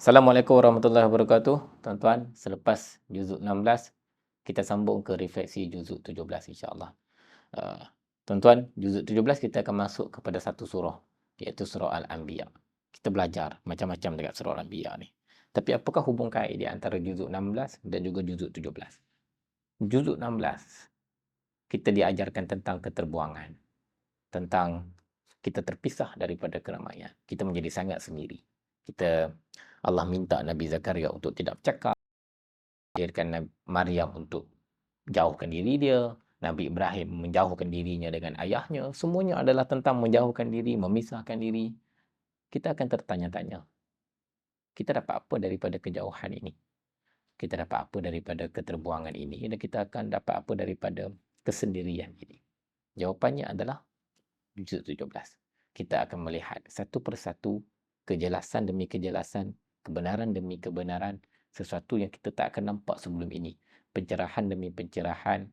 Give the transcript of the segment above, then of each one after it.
Assalamualaikum warahmatullahi wabarakatuh. Tuan-tuan, selepas juzuk 16, kita sambung ke refleksi juzuk 17 insya-Allah. Tuan-tuan, juzuk 17 kita akan masuk kepada satu surah, iaitu surah Al-Anbiya. Kita belajar macam-macam dekat surah Al-Anbiya ni. Tapi apakah hubung kait di antara juzuk 16 dan juga juzuk 17? Juzuk 16, kita diajarkan tentang keterbuangan, tentang kita terpisah daripada keramaian. Kita menjadi sangat sendiri. Allah minta Nabi Zakaria untuk tidak bercakap, lahirkan Maryam untuk jauhkan diri dia, Nabi Ibrahim menjauhkan dirinya dengan ayahnya. Semuanya adalah tentang menjauhkan diri, memisahkan diri. Kita akan tertanya-tanya, kita dapat apa daripada kejauhan ini? Kita dapat apa daripada keterbuangan ini? Dan kita akan dapat apa daripada kesendirian ini? Jawapannya adalah juzuk 17. Kita akan melihat satu persatu kejelasan demi kejelasan, kebenaran demi kebenaran, sesuatu yang kita tak akan nampak sebelum ini. Pencerahan demi pencerahan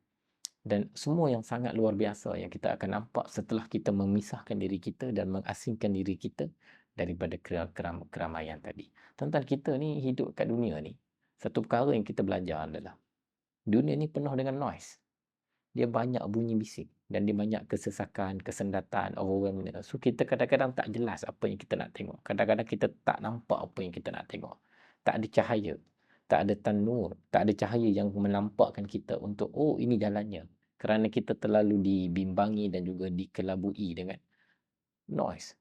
dan semua yang sangat luar biasa yang kita akan nampak setelah kita memisahkan diri kita dan mengasingkan diri kita daripada keramaian tadi. Tuan-tuan, kita ni hidup kat dunia ni, satu perkara yang kita belajar adalah dunia ni penuh dengan noise. Dia banyak bunyi bising dan dia banyak kesesakan, kesendatan, overwhelming. So kita kadang-kadang tak jelas apa yang kita nak tengok. Kadang-kadang kita tak nampak apa yang kita nak tengok. Tak ada cahaya, tak ada tanur, tak ada cahaya yang menampakkan kita untuk, oh, ini jalannya. Kerana kita terlalu dibimbangi dan juga dikelabui dengan noise,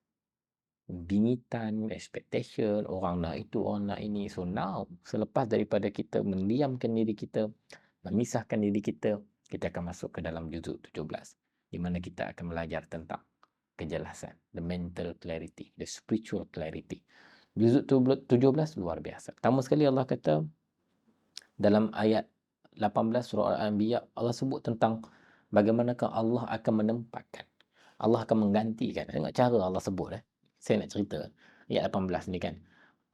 bingitan, expectation, orang nak itu, orang nak ini. So now, selepas daripada kita mendiamkan diri kita, memisahkan diri kita, kita akan masuk ke dalam juzuk 17, di mana kita akan belajar tentang kejelasan, the mental clarity, the spiritual clarity. Juzuk 17 luar biasa. Pertama sekali Allah kata dalam ayat 18 surah Al-Anbiya, Allah sebut tentang bagaimanakah Allah akan menempatkan, Allah akan menggantikan. Tengok cara Allah sebut. Saya nak cerita ayat 18 ni kan.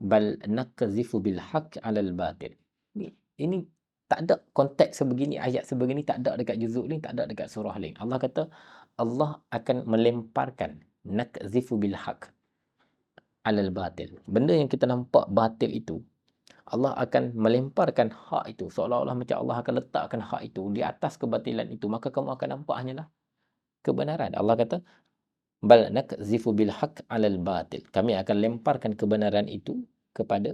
Bal naqzifu bil haqq 'alal batil. Ini tak ada konteks sebegini, ayat sebegini tak ada dekat juzuk ni, tak ada dekat surah lain. Allah kata Allah akan melemparkan, naqzifu bil haqq 'alal batil. Benda yang kita nampak batil itu, Allah akan melemparkan hak itu, seolah-olah macam Allah akan letakkan hak itu di atas kebatilan itu, maka kamu akan nampak hanyalah kebenaran. Allah kata bal naqzifu bil haqq 'alal batil. Kami akan lemparkan kebenaran itu kepada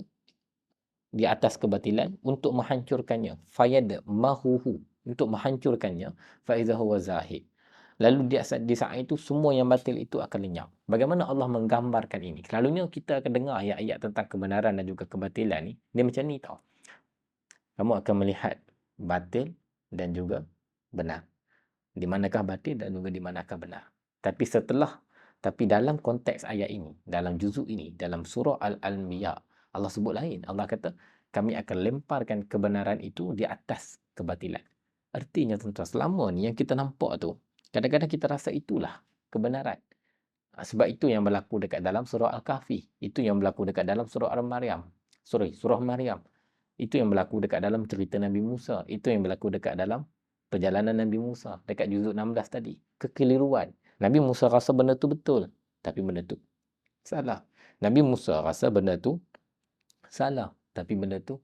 di atas kebatilan untuk menghancurkannya. Fayad mahuhu, untuk menghancurkannya. Faiza huwa zahid. Lalu di saat itu semua yang batil itu akan lenyap. Bagaimana Allah menggambarkan ini? Selalunya kita akan dengar ayat-ayat tentang kebenaran dan juga kebatilan ni, dia macam ni tau. Kamu akan melihat batil dan juga benar. Di manakah batil dan juga di manakah benar. Tapi dalam konteks ayat ini, dalam juzuk ini, dalam surah Al-Anbiya, Allah sebut lain. Allah kata, kami akan lemparkan kebenaran itu di atas kebatilan. Artinya tuan-tuan, selama ni yang kita nampak tu, kadang-kadang kita rasa itulah kebenaran. Sebab itu yang berlaku dekat dalam surah Al-Kahfi. Itu yang berlaku dekat dalam surah Al-Maryam. Surah Maryam. Itu yang berlaku dekat dalam cerita Nabi Musa. Itu yang berlaku dekat dalam perjalanan Nabi Musa. Dekat juzuk 16 tadi. Kekeliruan. Nabi Musa rasa benda tu betul. Tapi benda tu salah. Nabi Musa rasa benda tu salah. Tapi benda tu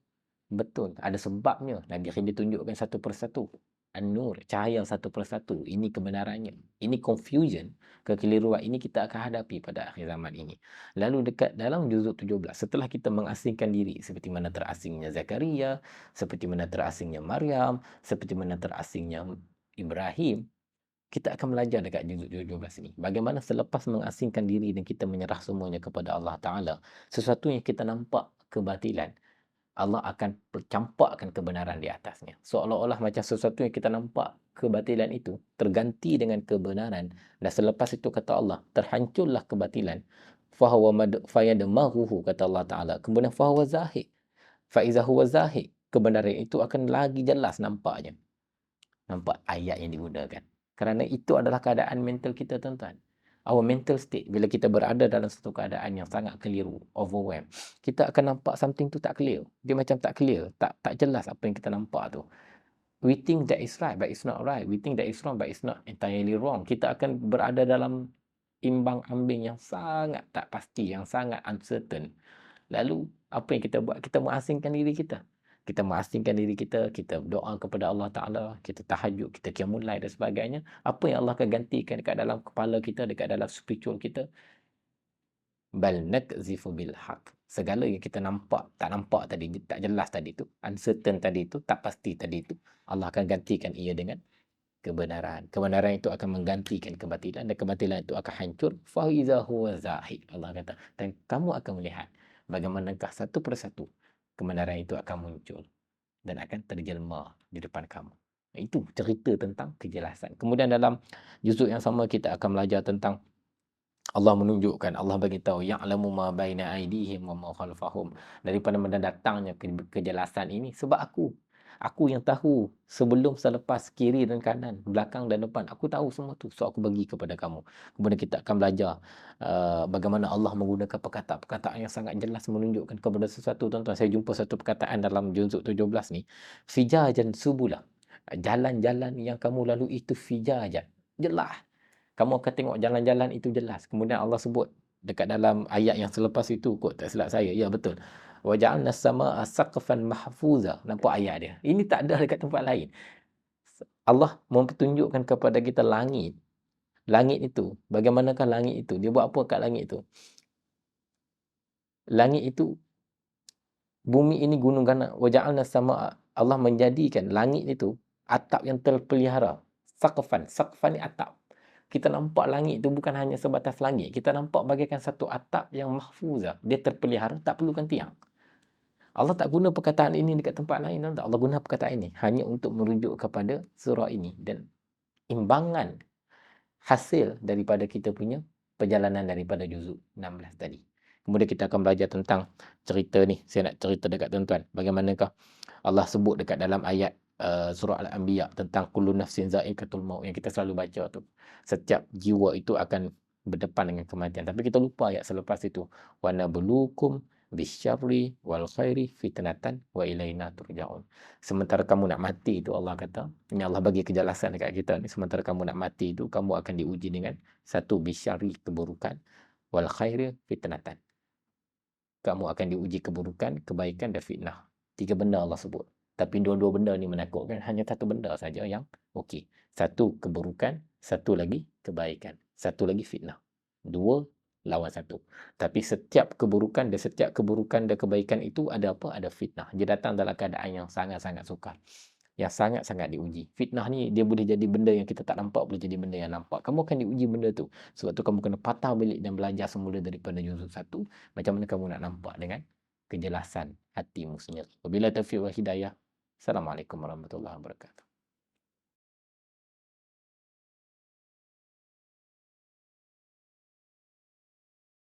betul. Ada sebabnya. Nabi Khidir tunjukkan satu persatu. An-Nur, cahaya satu persatu. Ini kebenarannya. Ini confusion, kekeliruan ini kita akan hadapi pada akhir zaman ini. Lalu dekat dalam juzuk 17, setelah kita mengasingkan diri, seperti mana terasingnya Zakaria, seperti mana terasingnya Maryam, seperti mana terasingnya Ibrahim, kita akan belajar dekat juzuk 17 ini. Bagaimana selepas mengasingkan diri dan kita menyerah semuanya kepada Allah Ta'ala, sesuatu yang kita nampak kebatilan, Allah akan campakkan kebenaran di atasnya. Seolah-olah macam sesuatu yang kita nampak kebatilan itu terganti dengan kebenaran. Dan selepas itu kata Allah, terhancurlah kebatilan. Fayadmahuhu, kata Allah Ta'ala. Kemudian fahuwa zahid. Faiza huwa zahid. Kebenaran itu akan lagi jelas nampaknya. Nampak ayat yang digunakan. Kerana itu adalah keadaan mental kita, tuan-tuan. Our mental state, bila kita berada dalam satu keadaan yang sangat keliru, overwhelmed, kita akan nampak something tu tak clear. Dia macam tak clear, tak jelas apa yang kita nampak tu. We think that is right, but it's not right. We think that is wrong, but it's not entirely wrong. Kita akan berada dalam imbang ambing yang sangat tak pasti, yang sangat uncertain. Lalu Apa yang kita buat? Kita mengasingkan diri kita. Kita mengasingkan diri kita, kita berdoa kepada Allah Ta'ala, kita tahajud, kita qiyamul lail dan sebagainya. Apa yang Allah akan gantikan dekat dalam kepala kita, dekat dalam spiritual kita? Bal nakzifu bil haq. Segala yang kita nampak, tak nampak tadi, tak jelas tadi tu, uncertain tadi tu, tak pasti tadi tu, Allah akan gantikan ia dengan kebenaran. Kebenaran itu akan menggantikan kebatilan dan kebatilan itu akan hancur. Fa iza huwa zahid. Allah kata, dan kamu akan melihat bagaimanakah satu persatu kebenaran itu akan muncul dan akan terjelma di depan kamu. Itu cerita tentang kejelasan. Kemudian dalam juzuk yang sama kita akan belajar tentang Allah menunjukkan, Allah bagi tahu ya'lamu ma baina aydihim wa ma khalfahum. Daripada mendatangnya kejelasan ini sebab aku yang tahu sebelum, selepas, kiri dan kanan, belakang dan depan. Aku tahu semua tu. So aku bagi kepada kamu. Kemudian kita akan belajar bagaimana Allah menggunakan perkataan-perkataan yang sangat jelas menunjukkan kepada sesuatu. Tuan-tuan, saya jumpa satu perkataan dalam juzuk 17 ni. Fijajan subula. Jalan-jalan yang kamu lalui itu fijajan. Jelas. Kamu akan tengok jalan-jalan itu jelas. Kemudian Allah sebut dekat dalam ayat yang selepas itu kot, tak silap saya. Ya, betul. Wa ja'alna as-samaa'a saqfan mahfuza. Nampak ayat dia. Ini tak ada dekat tempat lain. Allah mempertunjukkan kepada kita langit. Langit itu, bagaimanakah langit itu? Dia buat apa kat langit itu? Langit itu, bumi ini gunung ganak. Wa ja'alna as-samaa'a. Allah menjadikan langit itu atap yang terpelihara. Saqfan. Saqfan ni atap. Kita nampak langit itu bukan hanya sebatas langit. Kita nampak bagaikan satu atap yang mahfuzah. Dia terpelihara, tak perlukan tiang. Allah tak guna perkataan ini dekat tempat lain. Allah guna perkataan ini hanya untuk merujuk kepada surah ini. Dan imbangan hasil daripada kita punya perjalanan daripada juzuk 16 tadi. Kemudian kita akan belajar tentang cerita ni. Saya nak cerita dekat tuan-tuan. Bagaimanakah Allah sebut dekat dalam ayat surah Al-Anbiya tentang kullu nafsin za'iqatul maut yang kita selalu baca tu. Setiap jiwa itu akan berdepan dengan kematian. Tapi kita lupa ayat selepas itu. Wa nabluukum bisyarri wal khairi fitnatan wa ilaina turja'un. Sementara kamu nak mati itu, Allah kata, ini Allah bagi kejelasan dekat kita ni, sementara kamu nak mati itu, kamu akan diuji dengan satu bisyarri, keburukan, wal khairi fitnatan. Kamu akan diuji keburukan, kebaikan dan fitnah. 3 benda Allah sebut. Tapi dua-dua benda ni menakutkan. Hanya satu benda saja yang okey. Satu keburukan, satu lagi kebaikan. Satu lagi fitnah. 2 lawan 1. Tapi setiap keburukan dan kebaikan itu ada apa? Ada fitnah. Dia datang dalam keadaan yang sangat-sangat sukar. Yang sangat-sangat diuji. Fitnah ni dia boleh jadi benda yang kita tak nampak, boleh jadi benda yang nampak. Kamu akan diuji benda tu. Sebab tu kamu kena patah balik dan belajar semula daripada juzuk 1. Macam mana kamu nak nampak dengan kejelasan hatimu sendiri. Wabillahi taufiq wal hidayah. Assalamualaikum warahmatullahi wabarakatuh.